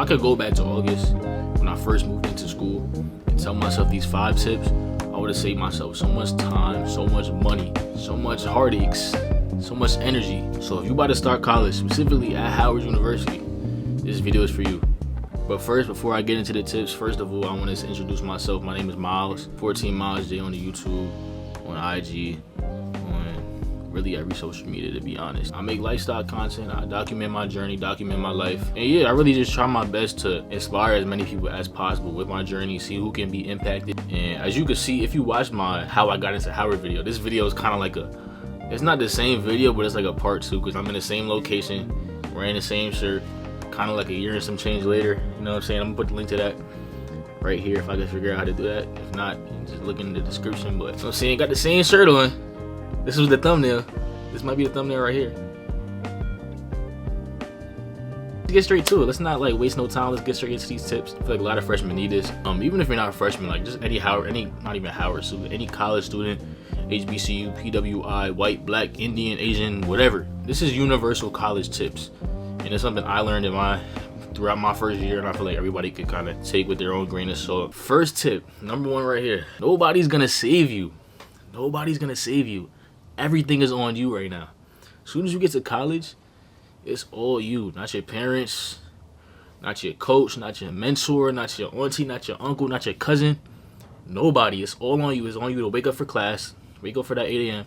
I could go back to August when I first moved into school and tell myself these 5 tips, I would have saved myself so much time, so much money, so much heartaches, so much energy. So if you about to start college, specifically at Howard University, this video is for you. But first, before I get into the tips, first of all, I want to introduce myself. My name is Miles, 14 Miles J on the YouTube, on IG, on really every social media, to be honest. I make lifestyle content, I document my journey, document my life. And yeah, I really just try my best to inspire as many people as possible with my journey, see who can be impacted. And as you can see, if you watch my How I Got Into Howard video, this video is kind of like it's not the same video, but it's like a part 2, because I'm in the same location, wearing the same shirt, kind of like a year and some change later. You know what I'm saying? I'm gonna put the link to that right here if I can figure out how to do that. If not, just look in the description. But you know what I'm saying, got the same shirt on. This was the thumbnail. This might be the thumbnail right here. Let's get straight to it. Let's not like waste no time. Let's get straight into these tips. I feel like a lot of freshmen need this. Even if you're not a freshman, like just any Howard, not even Howard student, any college student, HBCU, PWI, white, black, Indian, Asian, whatever. This is universal college tips. And it's something I learned throughout my first year, and I feel like everybody could kind of take with their own grain of salt. First tip, number 1 right here. Nobody's gonna save you. Nobody's gonna save you. Everything is on you right now. As soon as you get to college, it's all you. Not your parents, not your coach, not your mentor, not your auntie, not your uncle, not your cousin. Nobody. It's all on you. It's on you to wake up for class, wake up for that 8 a.m.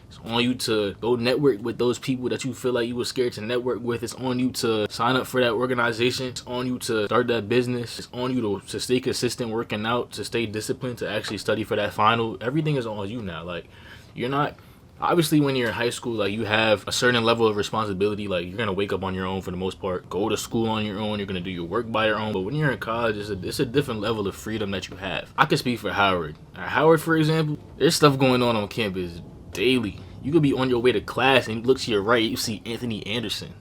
It's on you to go network with those people that you feel like you were scared to network with. It's on you to sign up for that organization. It's on you to start that business. It's on you to stay consistent working out, to stay disciplined, to actually study for that final. Everything is on you now. Like, you're not, obviously when you're in high school, like you have a certain level of responsibility. Like, you're going to wake up on your own for the most part, go to school on your own, you're going to do your work by your own. But when you're in college, it's a different level of freedom that you have. I can speak for Howard. At Howard, for example, there's stuff going on campus daily. You could be on your way to class and you look to your right, you see Anthony Anderson,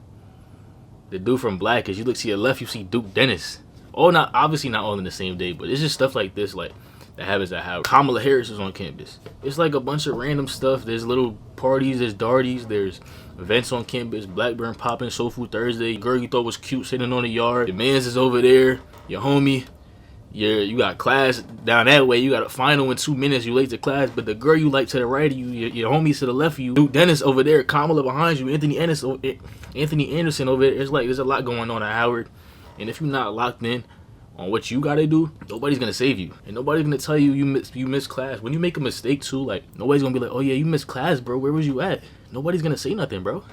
the dude from Blackers. You look to your left, you see Duke Dennis. Obviously not all in the same day, but it's just stuff like this, like that happens at Howard. Kamala Harris is on campus. It's like a bunch of random stuff. There's little parties, there's darties, there's events on campus. Blackburn popping, Soul Food Thursday. Girl you thought was cute sitting on the yard. Your mans is over there. Your homie. You got class down that way. You got a final in 2 minutes. You late to class, but the girl you like to the right of you, your homies to the left of you, Duke Dennis over there, Kamala behind you, Anthony Anderson over there. It's like there's a lot going on at Howard, and if you're not locked in on what you gotta do, nobody's gonna save you, and nobody's gonna tell you you missed class. When you make a mistake too, like nobody's gonna be like, oh yeah, you missed class, bro. Where was you at? Nobody's gonna say nothing, bro.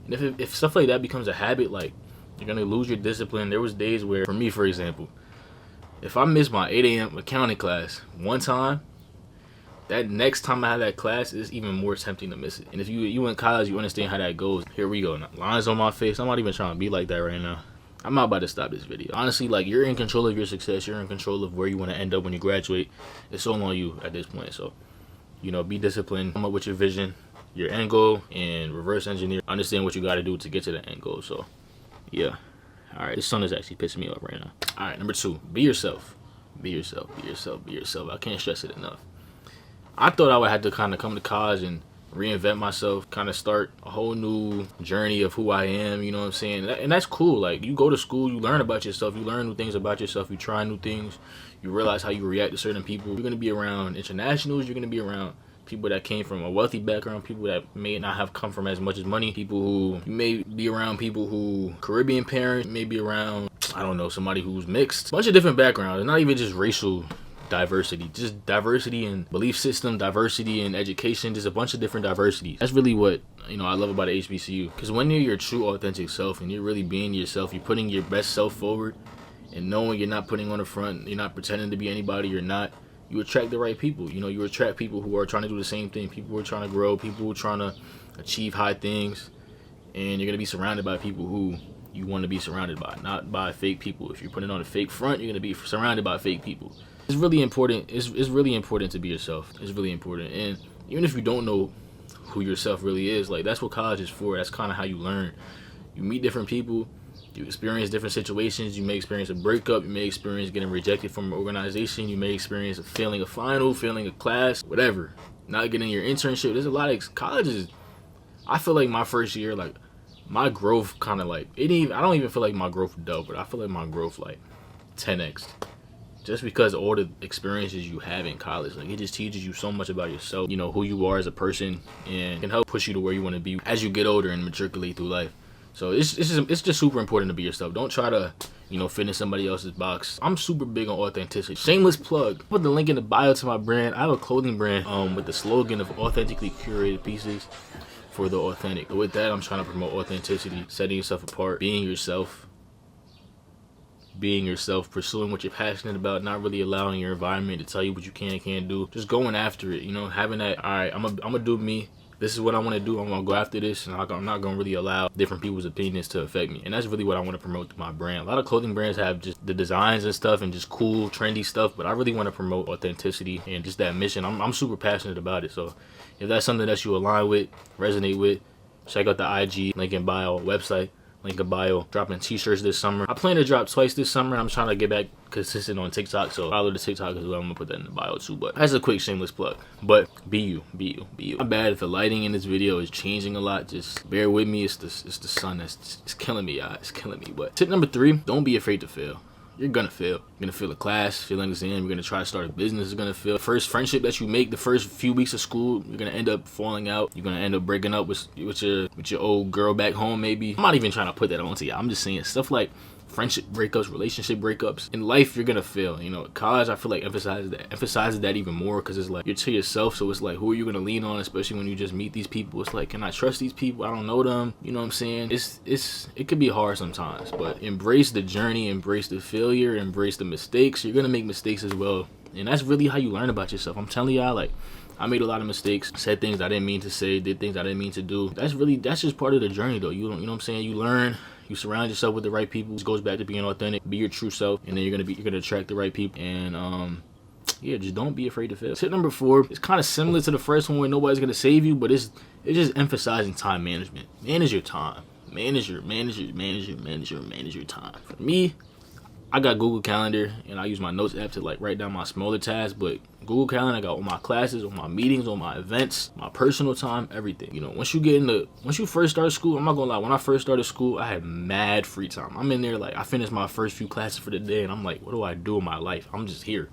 And if stuff like that becomes a habit, like you're gonna lose your discipline. There was days where, for me, for example, if I miss my 8 a.m. accounting class one time, that next time I have that class, it's even more tempting to miss it. And if you in college, you understand how that goes. Here we go. Now, lines on my face. I'm not even trying to be like that right now. I'm not about to stop this video. Honestly, like, you're in control of your success. You're in control of where you want to end up when you graduate. It's all on you at this point. So, be disciplined. Come up with your vision, your end goal, and reverse engineer. Understand what you got to do to get to the end goal. So, yeah. Alright, this sun is actually pissing me off right now. Alright, number 2, be yourself. Be yourself, be yourself, be yourself. I can't stress it enough. I thought I would have to kind of come to college and reinvent myself, kind of start a whole new journey of who I am, you know what I'm saying? And that's cool. Like, you go to school, you learn about yourself, you learn new things about yourself, you try new things, you realize how you react to certain people. You're going to be around internationals, you're going to be around people that came from a wealthy background, people that may not have come from as much as money, people who, you may be around people who Caribbean parents, may be around, I don't know, somebody who's mixed. A bunch of different backgrounds, not even just racial diversity, just diversity in belief system, diversity in education, just a bunch of different diversities. That's really what, I love about the HBCU, because when you're your true authentic self and you're really being yourself, you're putting your best self forward and knowing you're not putting on the front, you're not pretending to be anybody you're not, you attract the right people. You attract people who are trying to do the same thing, people who are trying to grow, people who are trying to achieve high things, and you're going to be surrounded by people who you want to be surrounded by, not by fake people. If you're putting on a fake front, you're going to be surrounded by fake people. It's really important. It's really important to be yourself. It's really important. And even if you don't know who yourself really is, like, that's what college is for. That's kind of how you learn. You meet different people. You experience different situations. You may experience a breakup. You may experience getting rejected from an organization. You may experience failing a final, failing a class, whatever. Not getting your internship. There's a lot of colleges. I feel like my first year, like, my growth kind of like it. Even I don't even feel like my growth dull, but I feel like my growth like 10x. Just because all the experiences you have in college, like it just teaches you so much about yourself, you know, who you are as a person, and can help push you to where you want to be as you get older and matriculate through life. So it's just super important to be yourself. Don't try to, you know, fit in somebody else's box. I'm super big on authenticity. Shameless plug. Put the link in the bio to my brand. I have a clothing brand with the slogan of authentically curated pieces for the authentic. With that, I'm trying to promote authenticity, setting yourself apart, being yourself, pursuing what you're passionate about, not really allowing your environment to tell you what you can and can't do. Just going after it, you know, having that, all right, I'm gonna do me. This is what I want to do. I'm going to go after this, and I'm not going to really allow different people's opinions to affect me. And that's really what I want to promote to my brand. A lot of clothing brands have just the designs and stuff and just cool, trendy stuff, but I really want to promote authenticity and just that mission. I'm super passionate about it. So if that's something that you align with, resonate with, check out the IG, link in bio, website, link in bio. Dropping t-shirts this summer. I plan to drop twice this summer. I'm trying to get back consistent on TikTok, so follow the TikTok as well. I'm gonna put that in the bio too, but that's a quick shameless plug. But be you. My bad if the lighting in this video is changing a lot. Just bear with me. It's the sun it's killing me, y'all. It's killing me. But tip number 3, don't be afraid to fail. You're gonna fail. You're gonna fail a class, fail an exam, you're gonna try to start a business, you're gonna fail. First friendship that you make, the first few weeks of school, you're gonna end up falling out. You're gonna end up breaking up with your old girl back home, maybe. I'm not even trying to put that onto you. I'm just saying stuff like friendship breakups, relationship breakups. In life, you're gonna fail. You know, college, I feel like emphasizes that even more, because it's like you're to yourself. So it's like, who are you gonna lean on, especially when you just meet these people? It's like, can I trust these people? I don't know them. You know what I'm saying? It could be hard sometimes, but embrace the journey, embrace the failure, embrace the mistakes. You're gonna make mistakes as well, and that's really how you learn about yourself. I'm telling y'all, like, I made a lot of mistakes, said things I didn't mean to say, did things I didn't mean to do. That's just part of the journey, though. You know what I'm saying? You learn. You surround yourself with the right people. This goes back to being authentic. Be your true self, and then you're gonna attract the right people. And yeah, just don't be afraid to fail. Tip number 4 is kind of similar to the first one, where nobody's gonna save you, but it's just emphasizing time management. Manage your time. Manage your time. For me, I got Google Calendar, and I use my notes app to like write down my smaller tasks, but Google Calendar, I got all my classes, all my meetings, all my events, my personal time, everything. You know, once you first start school, I'm not gonna lie, when I first started school, I had mad free time. I'm in there, like, I finished my first few classes for the day, and I'm like, what do I do in my life? I'm just here.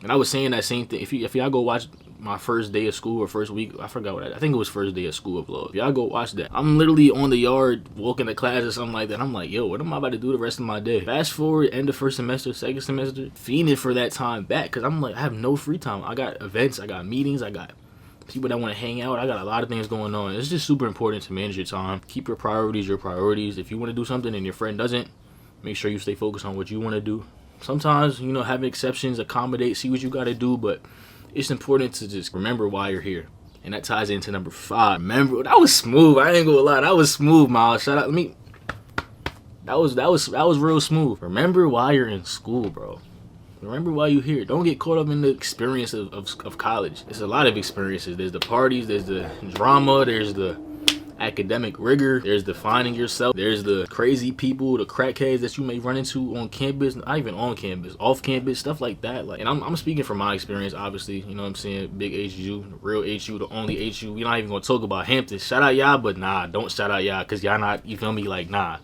And I was saying that same thing. If y'all go watch my first day of school or first week, I forgot I think it was first day of school vlog. If y'all go watch that, I'm literally on the yard walking to class or something like that. I'm like, yo, what am I about to do the rest of my day? Fast forward, end of first semester, second semester, fiending for that time back, because I'm like, I have no free time. I got events, I got meetings, I got people that want to hang out. I got a lot of things going on. It's just super important to manage your time. Keep your priorities your priorities. If you want to do something and your friend doesn't, make sure you stay focused on what you want to do. Sometimes, you know, having exceptions, accommodate, see what you got to do, but it's important to just remember why you're here. And that ties into number 5. Remember, that was smooth. I ain't gonna lie, that was smooth, Miles. Shout out to me. That was real smooth. Remember why you're in school, bro. Remember why you're here. Don't get caught up in the experience of college. There's a lot of experiences. There's the parties, there's the drama, there's the academic rigor, there's the finding yourself, there's the crazy people, the crackheads that you may run into on campus, not even on campus, off campus, stuff like that. Like, and I'm speaking from my experience, obviously. You know what I'm saying? Big HU, the real HU, the only HU. We're not even gonna talk about Hampton. Shout out y'all, but nah, don't shout out y'all, cause y'all not, you feel me? Like, nah.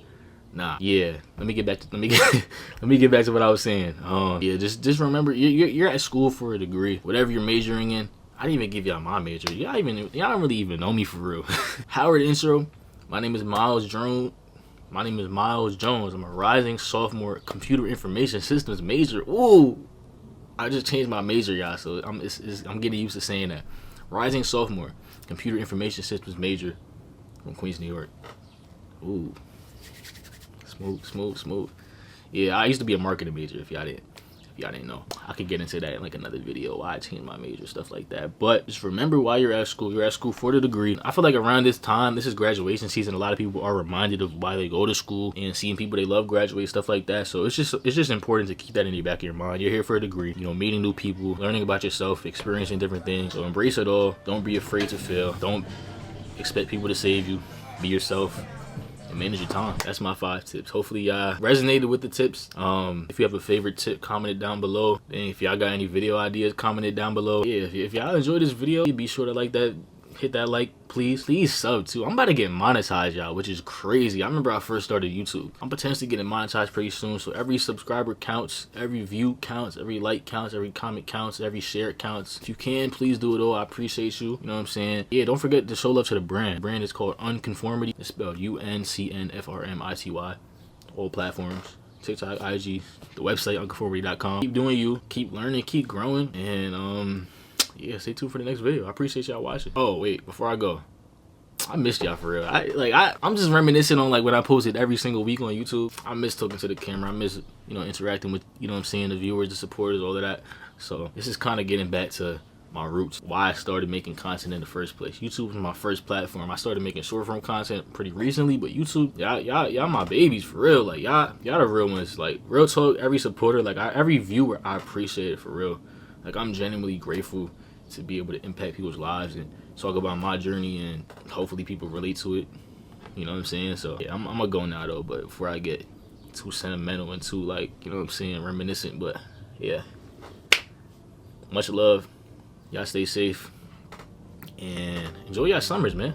Yeah, let me get back to what I was saying. Yeah, just remember, you're at school for a degree, whatever you're majoring in. I didn't even give y'all my major. Y'all don't really even know me for real. Howard intro. My name is Miles Jones. I'm a rising sophomore computer information systems major. Ooh, I just changed my major, y'all. So I'm getting used to saying that. Rising sophomore computer information systems major from Queens, New York. Ooh, smooth. Yeah, I used to be a marketing major. If y'all didn't know, I could get into that in like another video, why I changed my major, stuff like that. But just remember why you're at school. You're at school for the degree. I feel like around this time, this is graduation season, a lot of people are reminded of why they go to school and seeing people they love graduate, stuff like that. So it's just important to keep that in the back of your mind. You're here for a degree, you know, meeting new people, learning about yourself, experiencing different things. So embrace it all. Don't be afraid to fail. Don't expect people to save you. Be yourself and manage your time. That's my 5 tips. Hopefully y'all resonated with the tips. If you have a favorite tip, comment it down below. And if y'all got any video ideas, comment it down below. Yeah, if y'all enjoyed this video, be sure to like that, hit that like, please sub too. I'm about to get monetized, y'all, which is crazy. I remember I first started YouTube. I'm potentially getting monetized pretty soon, so every subscriber counts, every view counts, every like counts, every comment counts, every share counts. If you can, please do it all. I appreciate you. You know what I'm saying? Yeah, don't forget to show love to the brand. The brand is called Unconformity. It's spelled UNCNFRMITY. All platforms. TikTok, IG, the website, unconformity.com. Keep doing you, keep learning, keep growing, and yeah, stay tuned for the next video. I appreciate y'all watching. Oh wait, before I go, I missed y'all for real. I'm just reminiscing on like when I posted every single week on YouTube. I miss talking to the camera. I miss, you know, interacting with, you know what I'm saying, the viewers, the supporters, all of that. So this is kind of getting back to my roots, why I started making content in the first place. YouTube was my first platform. I started making short form content pretty recently, but YouTube, y'all my babies for real. Like y'all the real ones. Like real talk, every supporter, like every viewer, I appreciate it for real. Like I'm genuinely grateful to be able to impact people's lives and talk about my journey, and hopefully people relate to it. You know what I'm saying? So yeah, I'm gonna go now though, but before I get too sentimental and too, like, you know what I'm saying, reminiscent. But yeah, much love. Y'all stay safe and enjoy y'all summers, man.